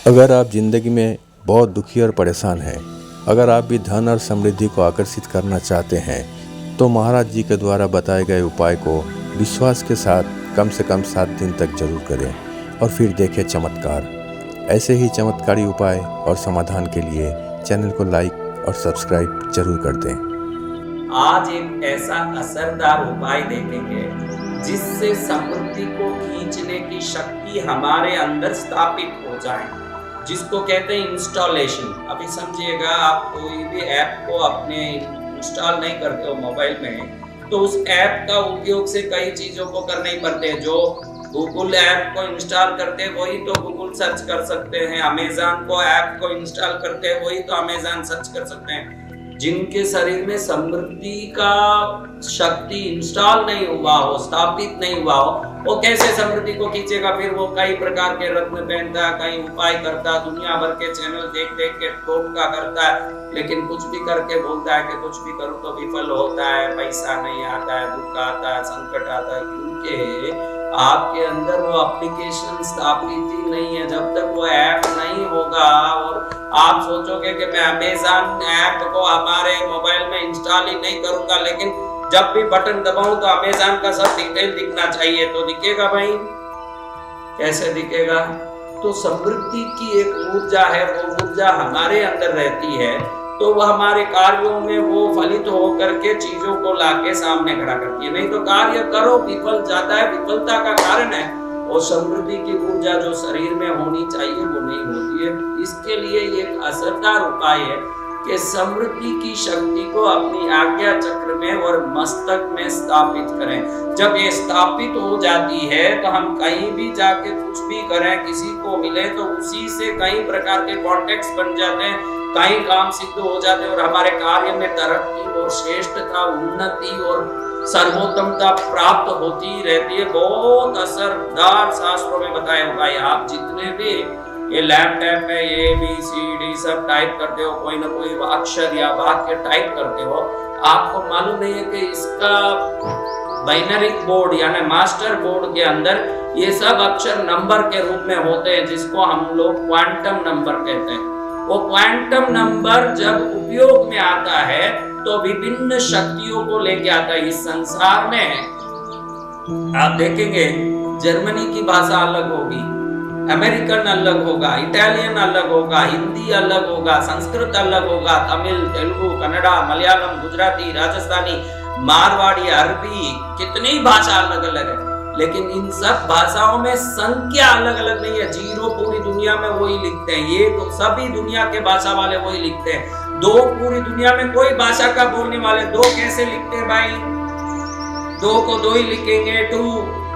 अगर आप ज़िंदगी में बहुत दुखी और परेशान हैं, अगर आप भी धन और समृद्धि को आकर्षित करना चाहते हैं, तो महाराज जी के द्वारा बताए गए उपाय को विश्वास के साथ कम से कम 7 दिन तक जरूर करें और फिर देखें चमत्कार। ऐसे ही चमत्कारी उपाय और समाधान के लिए चैनल को लाइक और सब्सक्राइब जरूर कर दें। आज एक ऐसा असरदार उपाय देखेंगे जिससे समृद्धि को खींचने की शक्ति हमारे अंदर स्थापित हो जाए, जिसको कहते हैं इंस्टॉलेशन। अभी समझिएगा, आप कोई भी ऐप को अपने इंस्टॉल नहीं करते हो मोबाइल में, तो उस ऐप का उपयोग से कई चीजों को करने ही पड़ते हैं। जो गूगल ऐप को इंस्टॉल करते हैं वही तो गूगल सर्च कर सकते हैं, अमेज़न को ऐप को इंस्टॉल करते हैं वही तो अमेज़न सर्च कर सकते हैं। जिनके शरीर में समृद्धि का शक्ति इंस्टॉल नहीं हुआ हो, स्थापित नहीं हुआ हो, वो कैसे समृद्धि को खींचेगा? फिर वो कई प्रकार के रत्न पहनता, कई उपाय करता, दुनिया भर के चैनल देख देख के टोटका करता है, लेकिन कुछ भी करके बोलता है कि कुछ भी करूं तो विफल होता है, पैसा नहीं आता है, दुख आता है, संकट आता है, क्योंकि आपके अंदर वो एप्लीकेशन स्थापित ही नहीं है। जब तक वो ऐप नहीं होगा, और आप सोचोगे कि मैं अमेज़न ऐप को हमारे मोबाइल में इंस्टॉल ही नहीं करूंगा, लेकिन जब भी बटन दबाऊं तो अमेज़न का सब डिटेल दिखना चाहिए, तो दिखेगा भाई? कैसे दिखेगा? तो समृद्धि की एक ऊर्जा है, वो ऊर्जा हमारे अंदर रहती है, तो वह हमारे कार्यों में वो फलित होकर के चीजों को लाके सामने खड़ा करती है। नहीं तो कार्य करो, विफल जाता है, विफलता का कारण है और समृद्धि की ऊर्जा जो शरीर में होनी चाहिए वो नहीं होती है। इसके लिए एक असरदार उपाय है कि समृद्धि की शक्ति को अपनी आज्ञा चक्र में और मस्तक में स्थापित करें। जब ये स्थापित हो जाती है तो हम कहीं भी जाके कुछ भी करें, किसी को मिले तो उसी से कई प्रकार के कॉन्टेक्ट्स बन जाते हैं, कई काम सिद्ध हो जाते हैं और हमारे कार्य में तरक्की और श्रेष्ठता, उन्नति और सर्वोत्तमता प्राप्त होती रहती है। बहुत असरदार शास्त्रों में बताया हुआ है। आप जितने भी ये लैपटॉप में ABCD सब टाइप करते हो, कोई ना कोई अक्षर या वाक्य टाइप करते हो, आपको मालूम नहीं है कि इसका बाइनरी बोर्ड यानी मास्टर बोर्ड के अंदर ये सब अक्षर नंबर के रूप में होते हैं, जिसको हम लोग क्वांटम नंबर कहते हैं। वो क्वांटम नंबर जब उपयोग में आता है तो विभिन्न शक्तियों को लेके आता है। इस संसार में आप देखेंगे जर्मनी की भाषा अलग होगी, अमेरिकन अलग होगा, इटालियन अलग होगा, हिंदी अलग होगा, संस्कृत अलग होगा, तमिल, तेलुगु, कन्नड़ा, मलयालम, गुजराती, राजस्थानी, मारवाड़ी, अरबी, कितनी भाषा अलग अलग है, लेकिन इन सब भाषाओं में संख्या अलग अलग नहीं है। 0 पूरी दुनिया में वही लिखते हैं, ये तो सभी दुनिया के भाषा वाले वही लिखते हैं। 2 पूरी दुनिया में कोई भाषा का बोलने वाले 2 कैसे लिखते हैं भाई? 2 को 2 ही लिखेंगे, 2,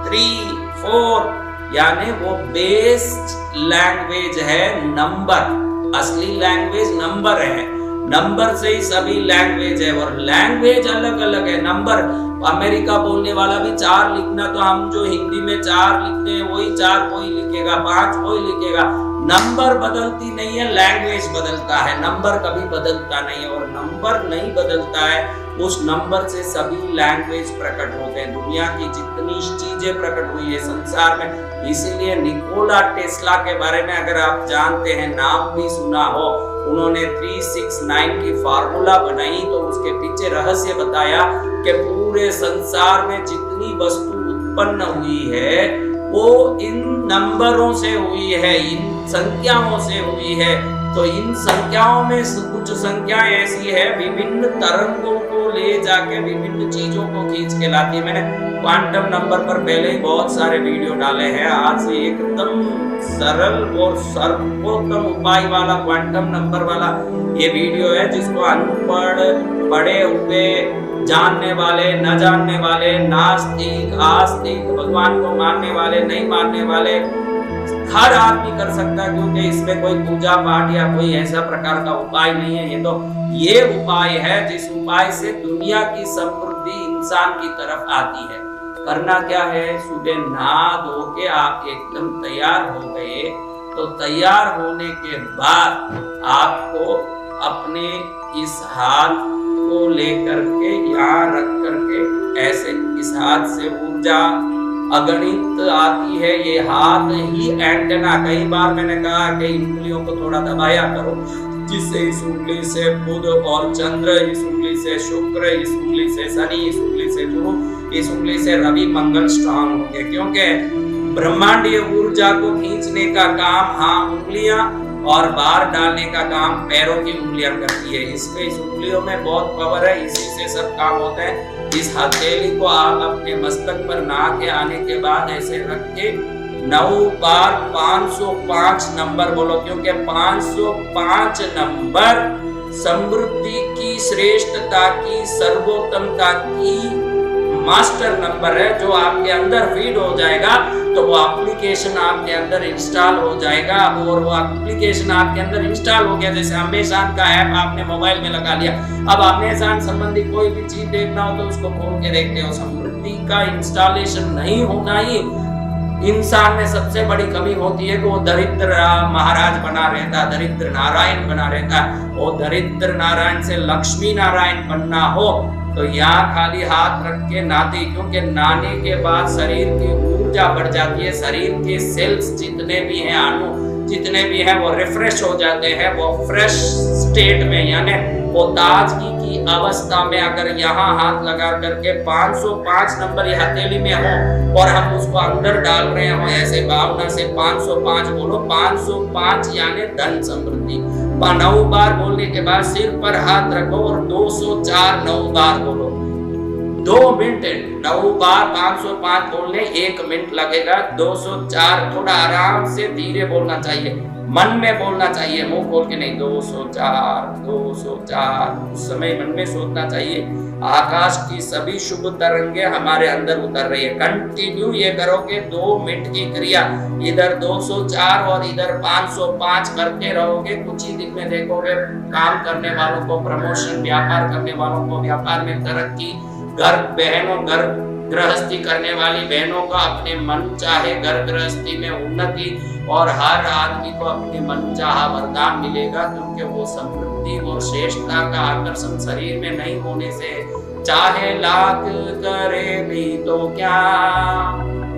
3, 4, यानी वो बेस्ड लैंग्वेज है नंबर। असली लैंग्वेज नंबर है, नंबर से ही सभी लैंग्वेज है और लैंग्वेज अलग अलग है। नंबर अमेरिका बोलने वाला भी 4 लिखना, तो हम जो हिंदी में 4 लिखते हैं वही 4 कोई लिखेगा, 5 कोई लिखेगा। नंबर बदलती नहीं है, लैंग्वेज बदलता है, नंबर कभी बदलता नहीं है। और नंबर नहीं बदलता है, उस नंबर से सभी लैंग्वेज प्रकट होते हैं। दुनिया की जितनी चीजें प्रकट हुई है संसार में, इसीलिए निकोला टेस्ला के बारे में अगर आप जानते हैं, नाम भी सुना हो, उन्होंने 369 की फार्मूला बनाई, तो उसके पीछे रहस्य बताया कि पूरे संसार में जितनी वस्तु उत्पन्न हुई है वो इन नंबरों से हुई है, इन संख्याओं से हुई है। तो इन संख्याओं में कुछ संख्या ऐसी है विभिन्न तरंगों को ले जाके विभिन्न चीजों को खींच के लाती है। मैंने क्वांटम नंबर पर पहले ही बहुत सारे वीडियो डाले हैं। आज एकदम सरल और सर्वोत्तम उपाय वाला क्वांटम नंबर वाला ये वीडियो है, जिसको अनपढ़, पढ़े हुए, जानने वाले, न जानने वाले, नास्तिक, आस्तिक, भगवान को मानने वाले, नहीं मानने वाले, हर आदमी कर सकता है, क्योंकि इसमें कोई पूजा पाठ या कोई ऐसा प्रकार का उपाय नहीं है। ये उपाय है जिस उपाय से दुनिया की समृद्धि इंसान की तरफ आती है। करना क्या है? सुबह नहा धो के आप एकदम तैयार हो गए, तो तैयार होने के बाद आपको अपने इस हाथ को लेकर के यहाँ रख करके ऐसे इस हाथ से ऊर्जा अगणित आती है। ये हाथ ही एंटेना, कई बार मैंने कहा कि उंगलियों को थोड़ा दबाया करो, जिससे इस उंगली से बुध और चंद्र, इस उंगली से शुक्र, इस उंगली से शनि, इस उंगली से गुरु, इस उंगली से रवि मंगल स्ट्रांग होंगे। क्योंकि ब्रह्मांडीय ऊर्जा को खींचने का काम हाँ उंगलियां और बाहर डालने का काम पैरों की उंगलियां करती है। इसके इस उंगलियों में बहुत पावर है, इसी से सब काम होते हैं। इस हथेली को आप अपने मस्तक पर नहा के आने के बाद ऐसे रख के 9 बार 505 नंबर बोलो, क्योंकि 505 नंबर समृद्धि की, श्रेष्ठता की, सर्वोत्तमता की मास्टर नंबर है। जो आपके अंदर फीड हो जाएगा तो वो एप्लीकेशन आपके अंदर इंस्टॉल हो जाएगा, और वो एप्लीकेशन आपके अंदर इंस्टॉल हो गया। जैसे अमेज़न का ऐप आपने मोबाइल में लगा लिया, अब अमेज़न संबंधी कोई भी चीज देखना हो तो उसको खोल के देखते हो। समृद्धि का इंस्टॉलेशन नहीं होना ही इंसान में सबसे बड़ी कमी होती है कि वो दरिद्र महाराज बना रहता, दरिद्र नारायण बना रहता। वो दरिद्र नारायण से लक्ष्मी नारायण बनना हो तो यहाँ खाली हाथ रख के नहाते, क्योंकि नहाने के बाद शरीर की ऊर्जा बढ़ जाती है। शरीर के सेल्स जितने भी हैं, अणु जितने भी हैं, वो रिफ्रेश हो जाते हैं। वो फ्रेश स्टेट में, यानी वो ताजगी की अवस्था में अगर यहाँ हाथ लगा करके 505 नंबर हथेली में हो और हम उसको अंदर डाल रहे हो ऐसे भावना से 505 बोलो। 505 यानी धन समृद्धि। 9 बार बोलने के बाद सिर पर हाथ रखो और 204 9 बार बोलो। 2 मिनट 9 बार 505 बोलने 1 मिनट लगेगा। 204 थोड़ा आराम से धीरे बोलना चाहिए, मन में बोलना चाहिए, मुंह खोल के नहीं। 204 204 उस समय मन में सोचना चाहिए आकाश की सभी शुभ तरंगे हमारे अंदर उतर रही है। कंटिन्यू ये करोगे 2 मिनट की क्रिया, इधर 204 और इधर 505 करते रहोगे। कुछ ही दिन में देखोगे काम करने वालों को प्रमोशन, व्यापार करने वालों को व्यापार में तरक्की, घर बहनों घर गृहस्थी करने वाली बहनों का अपने मन चाहे घर गृहस्थी में उन्नति, और हर आदमी को अपने मन चाहा वरदान मिलेगा। क्योंकि वो समृद्धि और श्रेष्ठता का आकर्षण शरीर में नहीं होने से चाहे लाख करे भी तो क्या,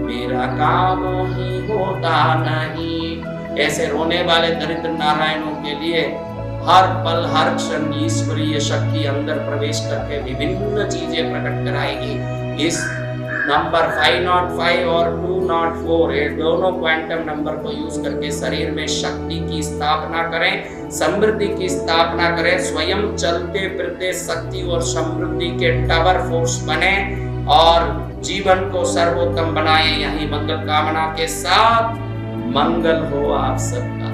मेरा काम ही होता नहीं। ऐसे रोने वाले दरिद्र नारायणों के लिए हर पल हर क्षण ईश्वरीय शक्ति अंदर प्रवेश करके विभिन्न चीजें प्रकट कराएगी। इस नंबर 505 और 204 ये दोनों क्वांटम नंबर को यूज करके शरीर में शक्ति की स्थापना करें, समृद्धि की स्थापना करें, स्वयं चलते फिरते शक्ति और समृद्धि के टावर फोर्स बने और जीवन को सर्वोत्तम बनाएं। यही मंगल कामना के साथ मंगल हो आप सबका।